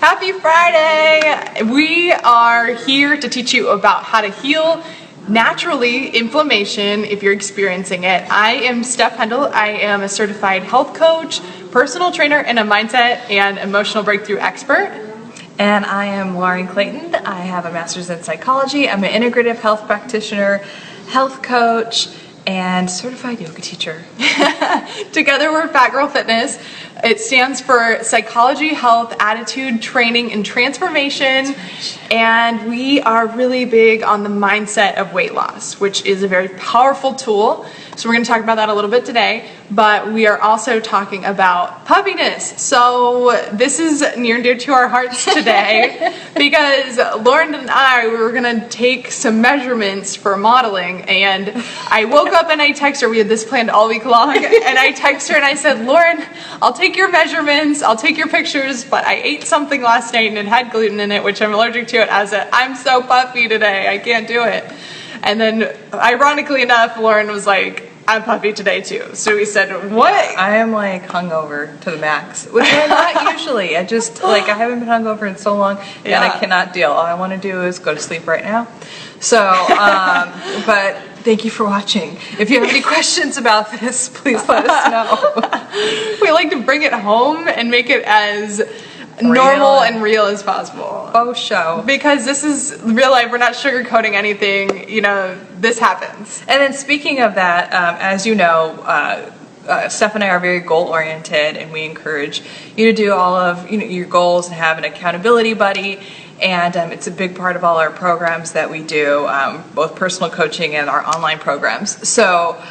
Happy Friday! We are here to teach you about how to heal naturally inflammation if you're experiencing it. I am Steph. I am a certified health coach, personal trainer, and a mindset and emotional breakthrough expert. And I am Lauren Clayton. I have a master's in psychology. I'm an integrative health practitioner, health coach, and certified yoga teacher. Together we're PHATTGirlFitness. It stands for Psychology, Health, Attitude, Training, and Transformation. And we are really big on the mindset of weight loss, which is a very powerful tool. So we're going to talk about that a little bit today, but we are also talking about puffiness. So this is near and dear to our hearts today because Lauren and I, we were going to take some measurements for modeling, and I woke up and I texted her. We had this planned all week long, and I texted her and I said, Lauren, I'll take your measurements, I'll take your pictures, but I ate something last night and it had gluten in it, which I'm allergic to it. I'm so puffy today, I can't do it. And then, ironically enough, Lauren was like, I'm puffy today too. So we said, what? I am like hungover to the max, which I'm not usually. I just, I haven't been hungover in so long, and I cannot deal. All I want to do is go to sleep right now. So, but thank you for watching. If you have any questions about this, please let us know. We like to bring it home and make it as normal and real as possible. Oh, show. Because this is real life. We're not sugarcoating anything. You know, this happens. And then speaking of that, as you know, Steph and I are very goal oriented, and we encourage you to do all of your goals and have an accountability buddy. And it's a big part of all our programs that we do, both personal coaching and our online programs. So,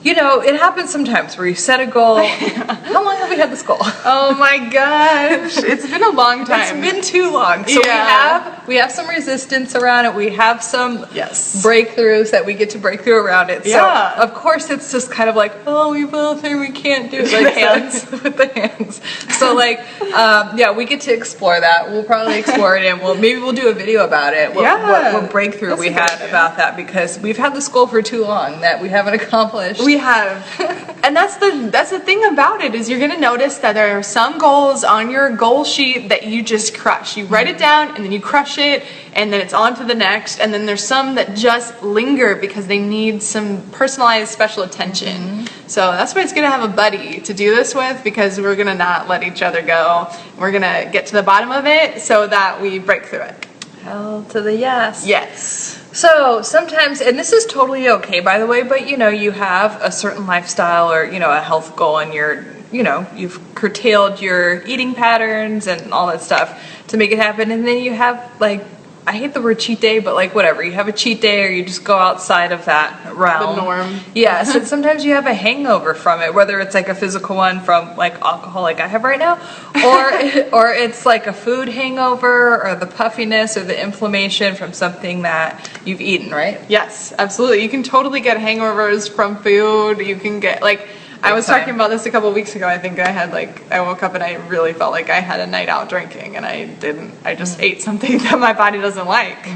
it happens sometimes where you set a goal. How long have we had this goal? Oh my gosh, it's been a long time. It's been too long. So we have some resistance around it. We have some breakthroughs that we get to break through around it. So of course it's just kind of like, oh, we both think we can't do it. Like hands with the hands. So we get to explore that. We'll probably explore it, and maybe we'll do a video about it. What breakthrough we had about that, because we've had this goal for too long that we haven't accomplished. We have. And that's the thing about it, is you're going to notice that there are some goals on your goal sheet that you just crush. You write it down and then you crush it, and then it's on to the next. And then there's some that just linger because they need some personalized special attention. So that's why it's good to have a buddy to do this with, because we're going to not let each other go. We're going to get to the bottom of it so that we break through it. Hell to the yes. Yes. So sometimes, and this is totally okay, by the way, but you have a certain lifestyle or a health goal, and you've curtailed your eating patterns and all that stuff to make it happen, and then you have I hate the word cheat day, but whatever, you have a cheat day, or you just go outside of that realm. The norm. Yeah, so sometimes you have a hangover from it, whether it's a physical one from alcohol like I have right now, or it's a food hangover, or the puffiness or the inflammation from something that you've eaten, right? Yes, absolutely. You can totally get hangovers from food. You can get I was talking about this a couple weeks ago. I think I had I woke up and I really felt like I had a night out drinking, and I didn't. I just ate something that my body doesn't like.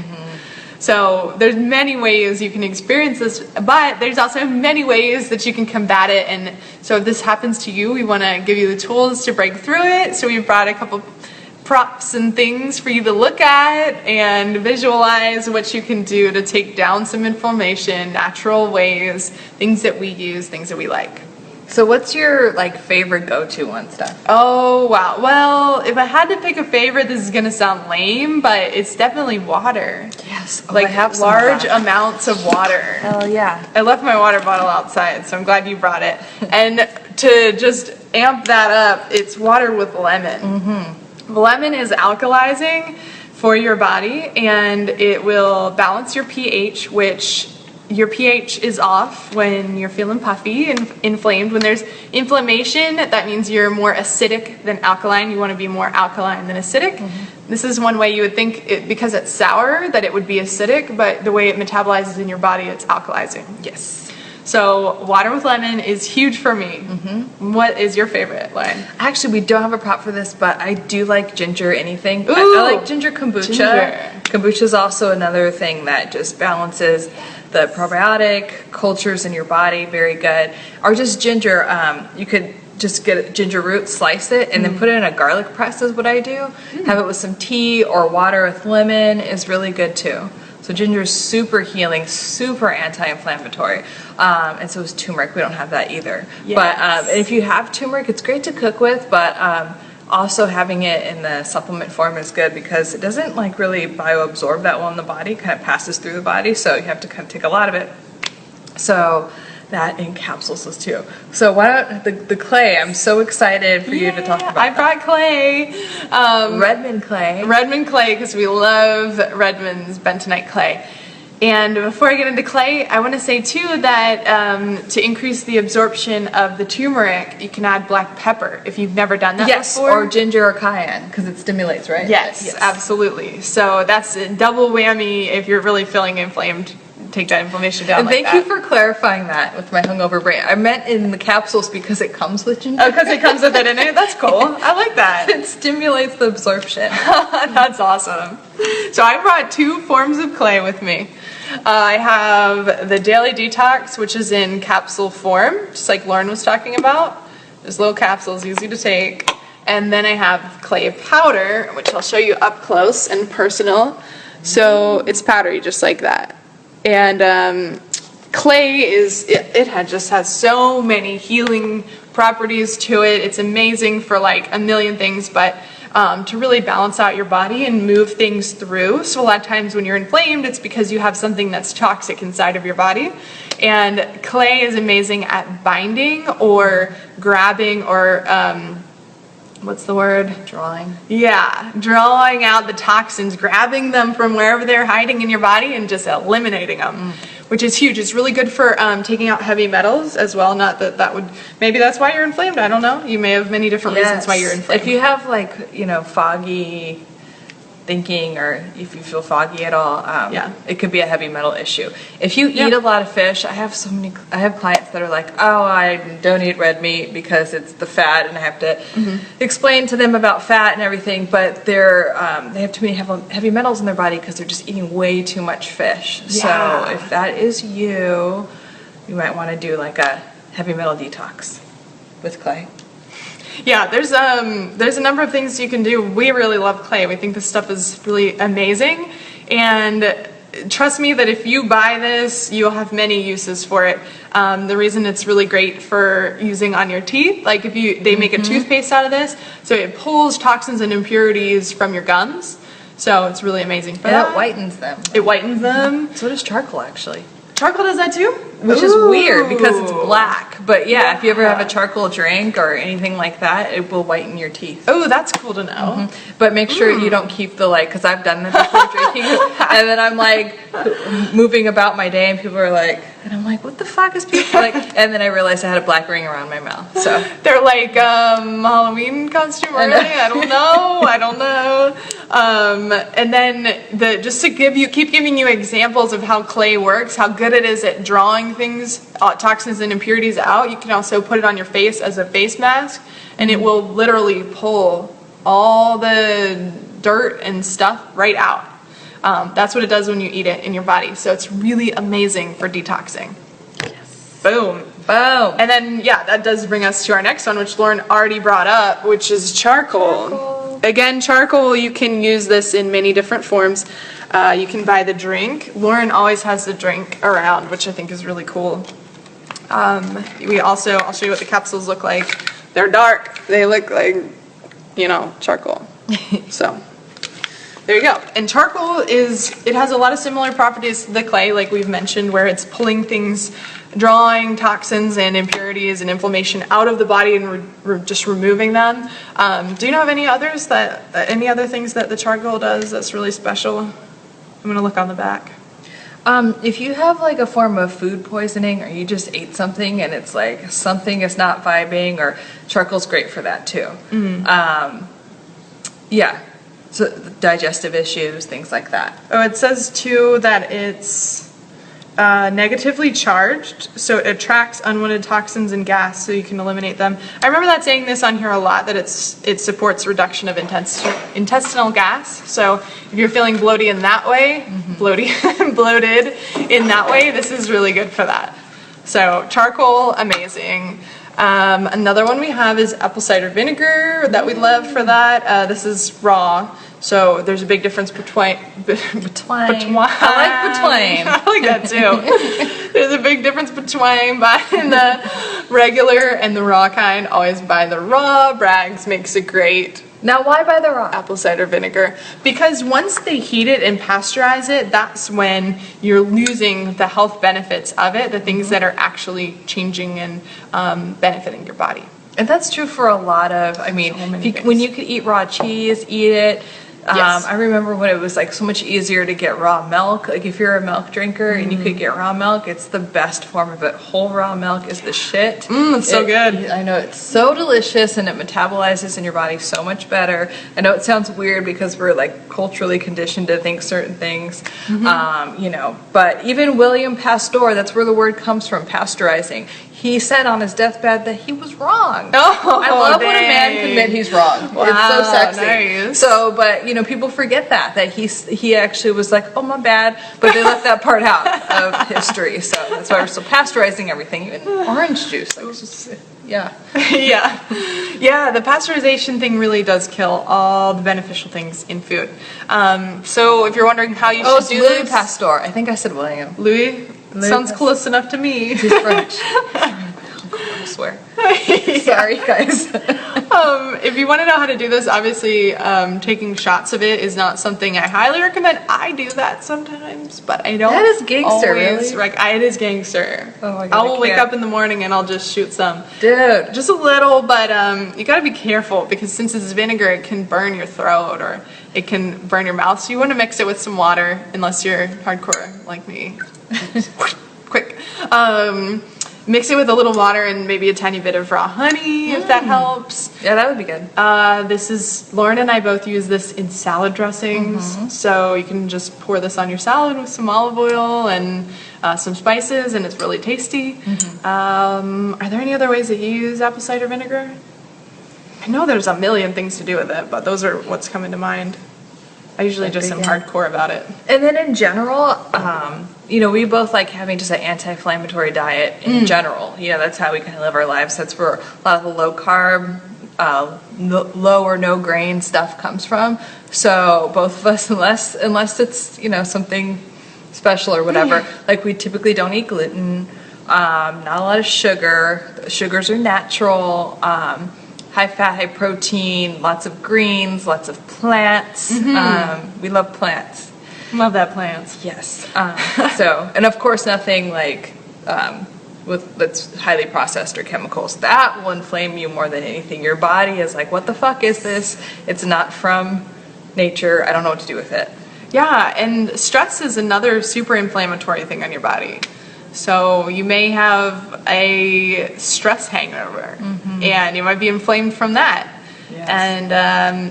So there's many ways you can experience this, but there's also many ways that you can combat it. And so if this happens to you, we want to give you the tools to break through it. So we brought a couple props and things for you to look at and visualize what you can do to take down some inflammation, natural ways, things that we use, things that we like. So what's your favorite go-to one, Steph? Oh wow. Well, if I had to pick a favorite, this is gonna sound lame, but it's definitely water. Yes. I have large amounts of water. Oh yeah. I left my water bottle outside, so I'm glad you brought it. And to just amp that up, it's water with lemon. Lemon is alkalizing for your body, and it will balance your pH, which your pH is off when you're feeling puffy and inflamed. When there's inflammation, that means you're more acidic than alkaline. You want to be more alkaline than acidic. This is one way you would think, because it's sour, that it would be acidic, but the way it metabolizes in your body, it's alkalizing. Yes. So water with lemon is huge for me. What is your favorite, Lauren? Actually, we don't have a prop for this, but I do like ginger anything. Ooh, I like ginger kombucha. Kombucha is also another thing that just balances the probiotic cultures in your body very good. Or just ginger. You could just get ginger root, slice it, and then put it in a garlic press is what I do. Have it with some tea or water with lemon is really good too. So ginger is super healing, super anti-inflammatory, and so is turmeric. We don't have that either. Yes. But if you have turmeric, it's great to cook with, but also having it in the supplement form is good because it doesn't like really bioabsorb that well in the body, kind of passes through the body, so you have to kind of take a lot of it. So that in capsules is too. So why don't the clay? I'm so excited for you to talk about. I brought clay, Redmond clay. Redmond clay because we love Redmond's bentonite clay. And before I get into clay, I want to say too that to increase the absorption of the turmeric, you can add black pepper if you've never done that before. Or ginger or cayenne because it stimulates, right? Yes, absolutely. So that's a double whammy if you're really feeling inflamed. Take that inflammation down. And thank you for clarifying that with my hungover brain. I meant in the capsules because it comes with ginger. Oh, because it comes with it in it? That's cool. I like that. It stimulates the absorption. That's awesome. So I brought 2 forms of clay with me. I have the Daily Detox, which is in capsule form, just like Lauren was talking about. There's little capsules, easy to take. And then I have clay powder, which I'll show you up close and personal. So it's powdery, just like that. And clay just has so many healing properties to it. It's amazing for like a million things, but to really balance out your body and move things through. So a lot of times when you're inflamed, it's because you have something that's toxic inside of your body. And clay is amazing at binding or grabbing or what's the word? Drawing. Yeah, drawing out the toxins, grabbing them from wherever they're hiding in your body and just eliminating them, which is huge. It's really good for taking out heavy metals as well. Not that would, maybe that's why you're inflamed. I don't know. You may have many different reasons why you're inflamed. If you have like, foggy thinking or if you feel foggy at all, it could be a heavy metal issue. If you eat a lot of fish, I have clients that are like, oh, I don't eat red meat because it's the fat, and I have to explain to them about fat and everything, but they have too many heavy metals in their body because they're just eating way too much fish. So if that is you might want to do like a heavy metal detox with clay. Yeah, there's a number of things you can do. We really love clay. We think this stuff is really amazing, and trust me that if you buy this, you'll have many uses for it. The reason it's really great for using on your teeth, like if they make a toothpaste out of this, so it pulls toxins and impurities from your gums. So it's really amazing for that. It whitens them. It whitens them. So does charcoal, actually. Charcoal does that too? Which is weird because it's black. But yeah, if you ever have a charcoal drink or anything like that, it will whiten your teeth. Oh, that's cool to know. But make sure you don't keep the because I've done that before drinking, and then I'm like moving about my day, and people are like, and I'm like, what the fuck is people like? And then I realized I had a black ring around my mouth. So they're like Halloween costume already. I don't know. And then just to keep giving you examples of how clay works, how good it is at drawing things, toxins and impurities out. You can also put it on your face as a face mask, and it will literally pull all the dirt and stuff right out. That's what it does when you eat it in your body. So it's really amazing for detoxing. Yes. Boom. Boom. And then, that does bring us to our next one, which Lauren already brought up, which is charcoal. Again, charcoal, you can use this in many different forms. You can buy the drink. Lauren always has the drink around, which I think is really cool. I'll show you what the capsules look like. They're dark. They look like, charcoal. So, there you go. And charcoal it has a lot of similar properties to the clay, like we've mentioned, where it's pulling things, drawing toxins and impurities and inflammation out of the body and just removing them. Do you know of any other things that the charcoal does that's really special? I'm going to look on the back. If you have like a form of food poisoning, or you just ate something and it's like something is not vibing, or charcoal's great for that too. So digestive issues, things like that. Oh, it says too that it's negatively charged, so it attracts unwanted toxins and gas, so you can eliminate them. I remember saying this on here a lot, that it supports reduction of intestinal gas. So if you're feeling bloated in that way, bloated in that way, this is really good for that. So charcoal, amazing. Another one we have is apple cider vinegar that we love for that. This is raw. So there's a big difference between. I like between. I like that too. There's a big difference between buying the regular and the raw kind. Always buy the raw. Bragg's makes a great. Now, why buy the raw apple cider vinegar? Because once they heat it and pasteurize it, that's when you're losing the health benefits of it, the things that are actually changing and benefiting your body. And that's true for a lot of, I mean, when you could eat raw cheese, eat it. Yes. I remember when it was like so much easier to get raw milk. Like if you're a milk drinker and you could get raw milk, it's the best form of it. Whole raw milk is the shit. It's so good. I know, it's so delicious and it metabolizes in your body so much better. I know it sounds weird because we're like culturally conditioned to think certain things, you know, but even William Pasteur, that's where the word comes from, pasteurizing. He said on his deathbed that he was wrong. Oh, I love when a man can admit he's wrong. Wow, it's so sexy. nice. So, but you know, people forget that he actually was like, oh my bad, but they left that part out of history. So that's why we're still pasteurizing everything, even orange juice. Like, it's just, yeah. yeah. The pasteurization thing really does kill all the beneficial things in food. So if you're wondering how you should do Louis this, Pasteur. I think I said William. Louis sounds close enough to me. He's French. I swear. Sorry, guys. If you want to know how to do this, obviously taking shots of it is not something I highly recommend. I do that sometimes, but I don't. That is gangster, always, really? it is gangster. Oh my God, I will wake up in the morning and I'll just shoot some. Dude. Just a little, but you got to be careful because since it's vinegar, it can burn your throat or it can burn your mouth. So you want to mix it with some water, unless you're hardcore like me. Quick. Mix it with a little water and maybe a tiny bit of raw honey, if that helps. Yeah, that would be good. Lauren and I both use this in salad dressings. So you can just pour this on your salad with some olive oil and some spices, and it's really tasty. Are there any other ways that you use apple cider vinegar? I know there's a million things to do with it, but those are what's coming to mind. I usually just am hardcore about it. And then in general, you know, we both like having just an anti-inflammatory diet in general. You know, that's how we kind of live our lives. That's where a lot of the low carb, low or no grain stuff comes from. So both of us, unless it's, you know, something special or whatever, like we typically don't eat gluten, not a lot of sugar. Sugars are natural. High fat, high protein, lots of greens, lots of plants. We love plants. Love that plants. Yes. So, and of course nothing like that's highly processed or chemicals. That will inflame you more than anything. Your body is like, what the fuck is this? It's not from nature. I don't know what to do with it. Yeah, and stress is another super inflammatory thing on your body. So you may have a stress hangover, and you might be inflamed from that. Yes. And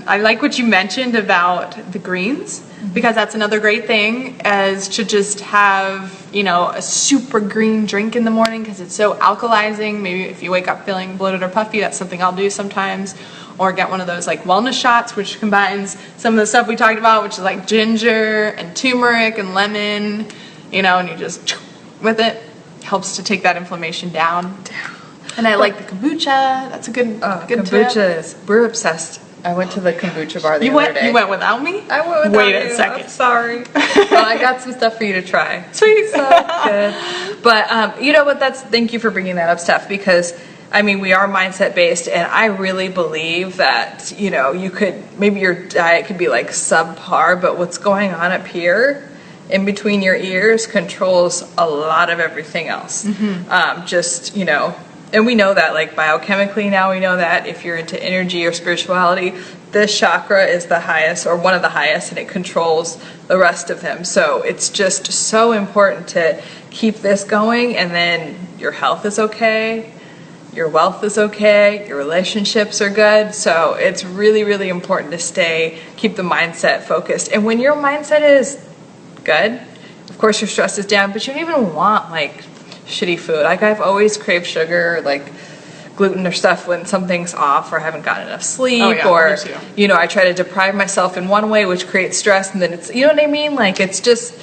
I like what you mentioned about the greens, because that's another great thing, as to just have, you know, a super green drink in the morning because it's so alkalizing. Maybe if you wake up feeling bloated or puffy, that's something I'll do sometimes. Or get one of those like wellness shots, which combines some of the stuff we talked about, which is like ginger and turmeric and lemon, you know, and you just with it. Helps to take that inflammation down. And I like the kombucha. That's a good kombucha tip. We're obsessed. I went to the kombucha bar the other day. You went without me? I went without you. Wait a second. I'm sorry. Well, I got some stuff for you to try. Sweet. So good. But you know what? Thank you for bringing that up, Steph, because I mean, we are mindset based, and I really believe that, you know, maybe your diet could be like subpar, but what's going on up here in between your ears controls a lot of everything else. Just, you know, and we know that like biochemically now, we know that if you're into energy or spirituality, this chakra is the highest or one of the highest, and it controls the rest of them. So it's just so important to keep this going, and then your health is okay, your wealth is okay, your relationships are good. So it's really, really important to keep the mindset focused. And when your mindset is good, of course your stress is down, but you don't even want like shitty food. Like I've always craved sugar, like gluten or stuff when something's off or I haven't gotten enough sleep, or you know, I try to deprive myself in one way, which creates stress, and then it's, you know what I mean? Like it's just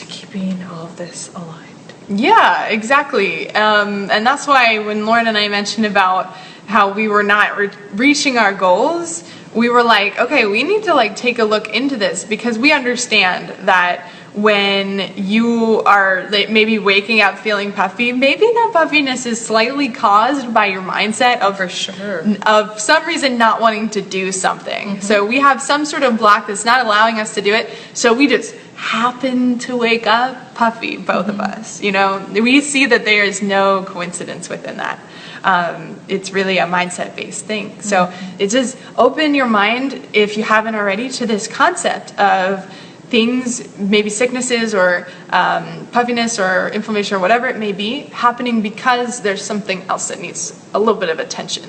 keeping all of this aligned. Yeah, exactly. And that's why when Lauren and I mentioned about how we were not reaching our goals, we were like, okay, we need to like take a look into this, because we understand that when you are maybe waking up feeling puffy, maybe that puffiness is slightly caused by your mindset of, for sure, of some reason not wanting to do something. So we have some sort of block that's not allowing us to do it. So we just happen to wake up puffy, both of us. You know, we see that there is no coincidence within that. It's really a mindset-based thing. So it's just open your mind, if you haven't already, to this concept of things, maybe sicknesses or puffiness or inflammation or whatever it may be, happening because there's something else that needs a little bit of attention.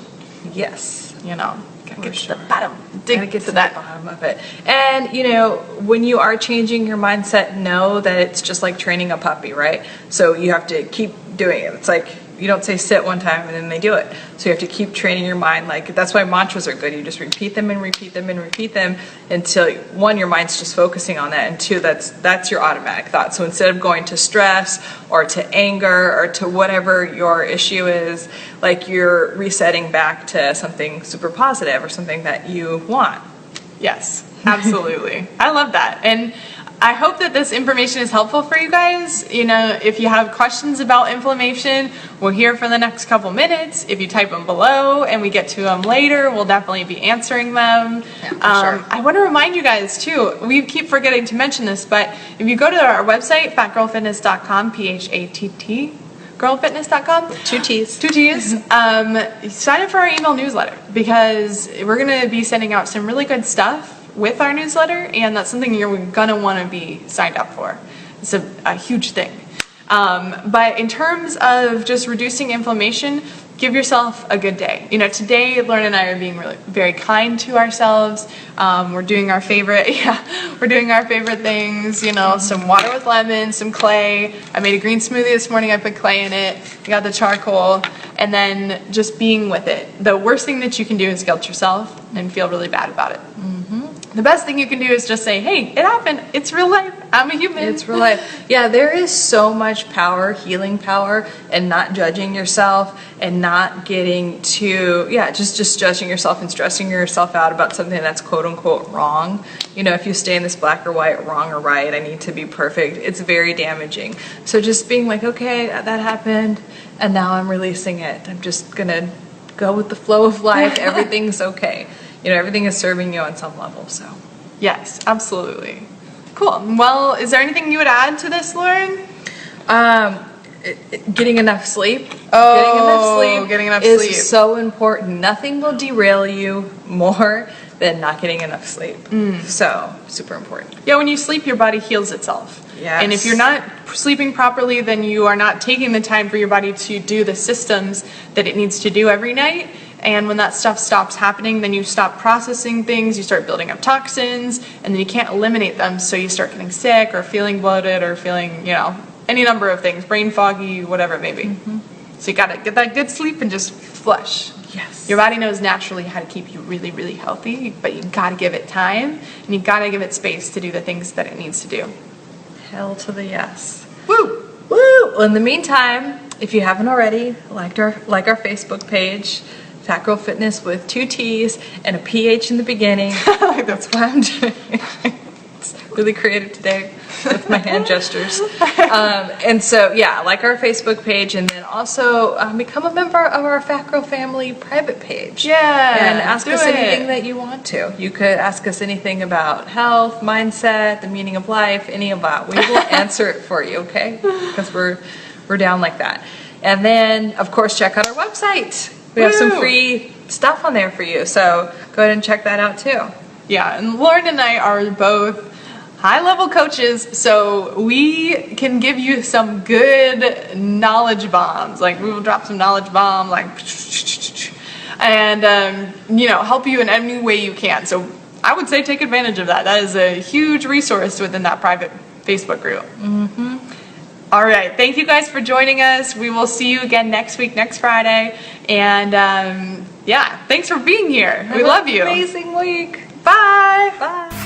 Yes. You know, gotta get to the bottom, dig to that bottom of it. And you know, when you are changing your mindset, know that it's just like training a puppy, right? So you have to keep doing it. It's like, you don't say sit one time and then they do it. So you have to keep training your mind. Like, that's why mantras are good. You just repeat them and repeat them and repeat them until, one, your mind's just focusing on that, and two, that's your automatic thought. So instead of going to stress or to anger or to whatever your issue is, like, you're resetting back to something super positive or something that you want. Yes, absolutely. I love that. And I hope that this information is helpful for you guys. You know, if you have questions about inflammation, we're here for the next couple minutes. If you type them below and we get to them later, we'll definitely be answering them. Yeah, for sure. I want to remind you guys too, we keep forgetting to mention this, but if you go to our website, PHATGirlFitness.com, PHATT, girlfitness.com. Two T's. Two T's. Sign up for our email newsletter, because we're going to be sending out some really good stuff with our newsletter, and that's something you're gonna want to be signed up for. It's a huge thing. But in terms of just reducing inflammation, give yourself a good day. You know, today Lauren and I are being really very kind to ourselves. We're doing our favorite, we're doing our favorite things. You know, some water with lemon, some clay. I made a green smoothie this morning. I put clay in it. I got the charcoal, and then just being with it. The worst thing that you can do is guilt yourself and feel really bad about it. The best thing you can do is just say, hey, it happened. It's real life. I'm a human. It's real life. Yeah, there is so much power, healing power, in not judging yourself and not getting to, just judging yourself and stressing yourself out about something that's quote unquote wrong. You know, if you stay in this black or white, wrong or right, I need to be perfect, it's very damaging. So just being like, okay, that happened, and now I'm releasing it. I'm just gonna go with the flow of life. Everything's okay. You know, everything is serving you on some level, so. Yes, absolutely. Cool. Well, is there anything you would add to this, Lauren? Getting enough sleep. Getting enough sleep is so important. Nothing will derail you more than not getting enough sleep. So, super important. Yeah, when you sleep, your body heals itself. Yes. And if you're not sleeping properly, then you are not taking the time for your body to do the systems that it needs to do every night. And when that stuff stops happening, then you stop processing things, you start building up toxins, and then you can't eliminate them, so you start getting sick or feeling bloated or feeling, you know, any number of things, brain foggy, whatever it may be. So you gotta get that good sleep and just flush. Yes. Your body knows naturally how to keep you really, really healthy, but you gotta give it time, and you gotta give it space to do the things that it needs to do. Hell to the yes. Woo! Woo! Well, in the meantime, if you haven't already, like our Facebook page, Fat Girl Fitness with 2 T's and a PH in the beginning. That's why I'm doing it. It's really creative today with my hand gestures. And so, yeah, like our Facebook page, and then also become a member of our Fat Girl Family private page. Yeah, and ask us anything that you want to. You could ask us anything about health, mindset, the meaning of life, any of that. We will answer it for you, okay? Because we're down like that. And then, of course, check out our website. We have some free stuff on there for you, so go ahead and check that out too. Yeah, and Lauren and I are both high-level coaches, so we can give you some good knowledge bombs. Like, we will drop some knowledge bomb, like, and you know, help you in any way you can. So I would say take advantage of that. That is a huge resource within that private Facebook group. All right, thank you guys for joining us. We will see you again next week, next Friday. And yeah, thanks for being here. We love you. Amazing week. Bye. Bye.